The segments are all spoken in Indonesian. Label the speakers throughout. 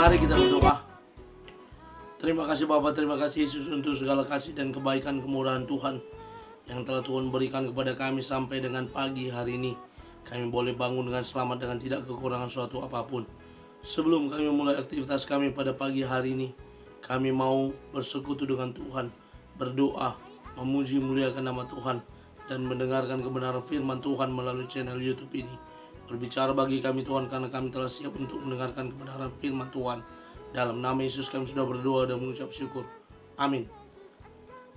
Speaker 1: Mari kita berdoa. Terima kasih Bapa, terima kasih Yesus untuk segala kasih dan kebaikan kemurahan Tuhan yang telah Tuhan berikan kepada kami sampai dengan pagi hari ini. Kami boleh bangun dengan selamat dengan tidak kekurangan suatu apapun. Sebelum kami mulai aktivitas kami pada pagi hari ini, kami mau bersekutu dengan Tuhan, berdoa, memuji muliakan nama Tuhan, dan mendengarkan kebenaran firman Tuhan melalui channel YouTube ini. Berbicara bagi kami Tuhan, karena kami telah siap untuk mendengarkan kebenaran firman Tuhan. Dalam nama Yesus kami sudah berdoa dan mengucap syukur. Amin.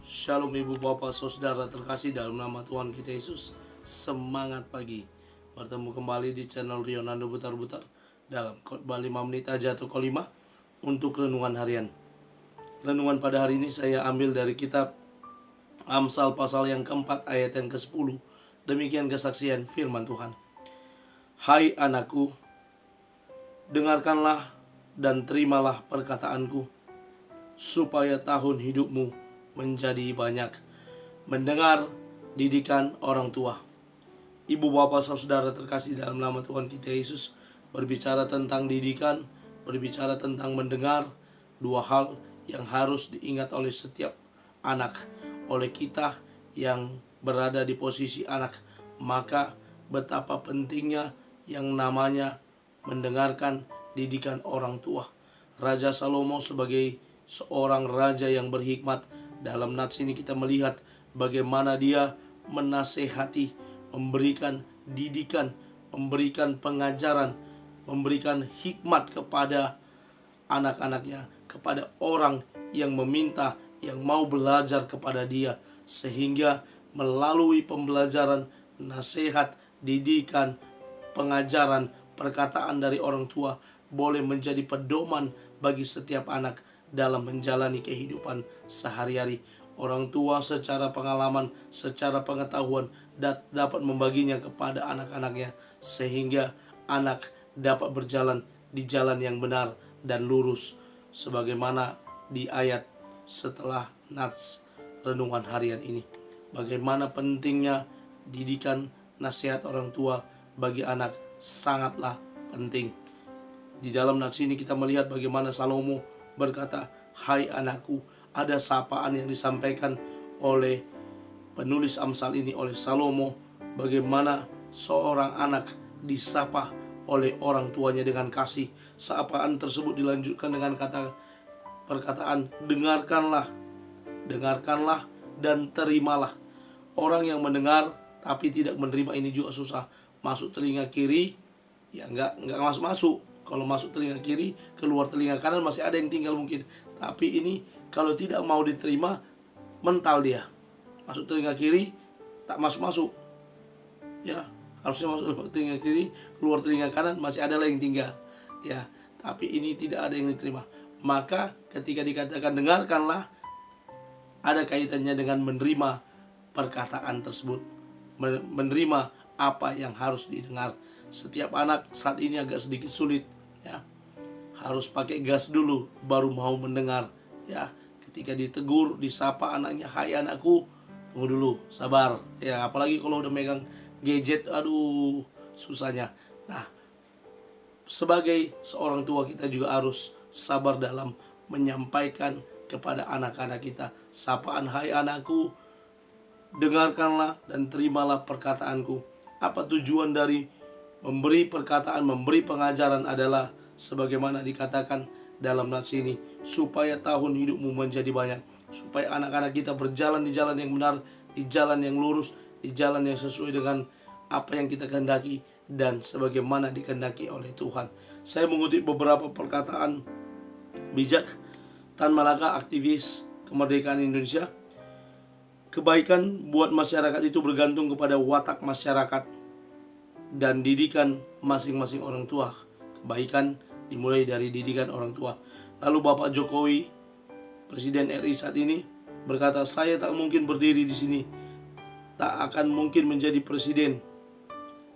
Speaker 1: Shalom ibu bapak saudara terkasih dalam nama Tuhan kita Yesus. Semangat pagi. Bertemu kembali di channel Rionando Butar-Butar dalam khotbah 5 menit aja atau kolima untuk renungan harian. Renungan pada hari ini saya ambil dari kitab Amsal pasal yang keempat ayat yang ke-10. Demikian kesaksian firman Tuhan. Hai anakku, dengarkanlah dan terimalah perkataanku, supaya tahun hidupmu menjadi banyak. Mendengar didikan orang tua. Ibu bapak saudara terkasih dalam nama Tuhan kita Yesus, berbicara tentang didikan, berbicara tentang mendengar, dua hal yang harus diingat oleh setiap anak, oleh kita yang berada di posisi anak. Maka betapa pentingnya yang namanya mendengarkan didikan orang tua. Raja Salomo sebagai seorang raja yang berhikmat, dalam nats ini kita melihat bagaimana dia menasehati, memberikan didikan, memberikan pengajaran, memberikan hikmat kepada anak-anaknya, kepada orang yang meminta, yang mau belajar kepada dia, sehingga melalui pembelajaran, nasihat, didikan, pengajaran, perkataan dari orang tua boleh menjadi pedoman bagi setiap anak dalam menjalani kehidupan sehari-hari. Orang tua secara pengalaman, secara pengetahuan dapat membaginya kepada anak-anaknya, sehingga anak dapat berjalan di jalan yang benar dan lurus, sebagaimana di ayat setelah nats renungan harian ini. Bagaimana pentingnya didikan nasihat orang tua bagi anak sangatlah penting. Di dalam nats ini kita melihat bagaimana Salomo berkata, hai anakku. Ada sapaan yang disampaikan oleh penulis Amsal ini, oleh Salomo, bagaimana seorang anak disapa oleh orang tuanya dengan kasih. Sapaan tersebut dilanjutkan dengan perkataan dengarkanlah, dengarkanlah dan terimalah. Orang yang mendengar tapi tidak menerima ini juga susah. Masuk telinga kiri, ya enggak masuk. Kalau masuk telinga kiri, keluar telinga kanan, masih ada yang tinggal mungkin. Tapi ini kalau tidak mau diterima, mental dia. Masuk telinga kiri, tak masuk-masuk. Ya, harusnya masuk telinga kiri, keluar telinga kanan, masih ada lagi yang tinggal. Ya, tapi ini tidak ada yang diterima. Maka ketika dikatakan dengarkanlah, ada kaitannya dengan menerima perkataan tersebut. Menerima apa yang harus didengar. Setiap anak saat ini agak sedikit sulit, ya. Harus pakai gas dulu baru mau mendengar, ya. Ketika ditegur, disapa anaknya, hai anakku, tunggu dulu, sabar. Ya, apalagi kalau udah megang gadget, aduh, susahnya. Nah, sebagai seorang tua kita juga harus sabar dalam menyampaikan kepada anak-anak kita sapaan, hai anakku, dengarkanlah dan terimalah perkataanku. Apa tujuan dari memberi perkataan, memberi pengajaran adalah sebagaimana dikatakan dalam nats ini, supaya tahun hidupmu menjadi banyak, supaya anak-anak kita berjalan di jalan yang benar, di jalan yang lurus, di jalan yang sesuai dengan apa yang kita kehendaki dan sebagaimana dikehendaki oleh Tuhan. Saya mengutip beberapa perkataan bijak Tan Malaka, aktivis kemerdekaan Indonesia. Kebaikan buat masyarakat itu bergantung kepada watak masyarakat dan didikan masing-masing orang tua. Kebaikan dimulai dari didikan orang tua. Lalu Bapak Jokowi, Presiden RI saat ini, berkata, saya tak mungkin berdiri di sini, tak akan mungkin menjadi presiden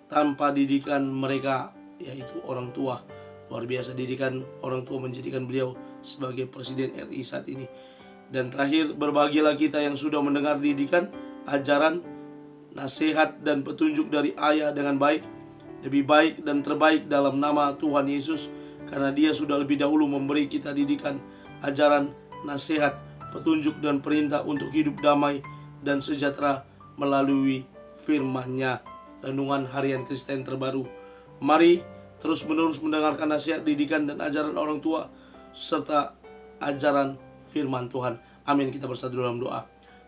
Speaker 1: tanpa didikan mereka, yaitu orang tua. Luar biasa didikan orang tua menjadikan beliau sebagai Presiden RI saat ini. Dan terakhir, berbahagialah kita yang sudah mendengar didikan, ajaran, nasihat dan petunjuk dari ayah dengan baik, lebih baik dan terbaik dalam nama Tuhan Yesus. karena Dia sudah lebih dahulu memberi kita didikan, ajaran, nasihat, petunjuk dan perintah untuk hidup damai dan sejahtera melalui firman-Nya. Renungan harian Kristen terbaru. Mari terus menerus mendengarkan nasihat, didikan dan ajaran orang tua serta ajaran firman Tuhan. Amin. Kita bersatu dalam doa.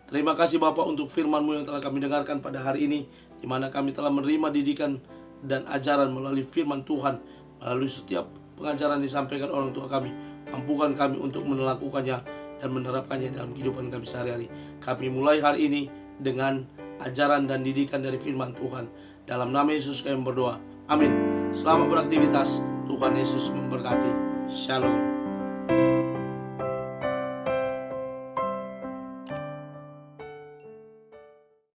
Speaker 1: Terima kasih Bapa untuk firman-Mu yang telah kami dengarkan pada hari ini, di mana kami telah menerima didikan dan ajaran melalui firman Tuhan, melalui setiap pengajaran disampaikan orang tua kami. Ampunkan kami untuk melakukannya dan menerapkannya dalam kehidupan kami sehari-hari. Kami mulai hari ini dengan ajaran dan didikan dari firman Tuhan. Dalam nama Yesus kami berdoa. Amin. Selamat beraktivitas. Tuhan Yesus memberkati. Shalom.